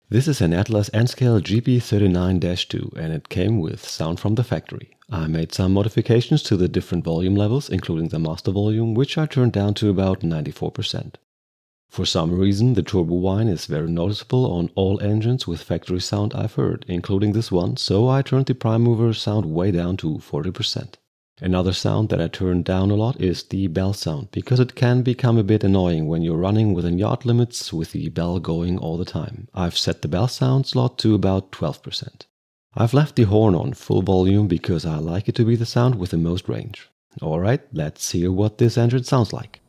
This is an Atlas N-Scale GP39-2 and it came with sound from the factory. I made some modifications to the different volume levels, including the master volume, which I turned down to about 94%. For some reason, the turbo whine is very noticeable on all engines with factory sound I've heard, including this one, so I turned the prime mover sound way down to 40%. Another sound that I turned down a lot is the bell sound, because it can become a bit annoying when you're running within yard limits with the bell going all the time. I've set the bell sound slot to about 12%. I've left the horn on full volume because I like it to be the sound with the most range. Alright, let's hear what this engine sounds like.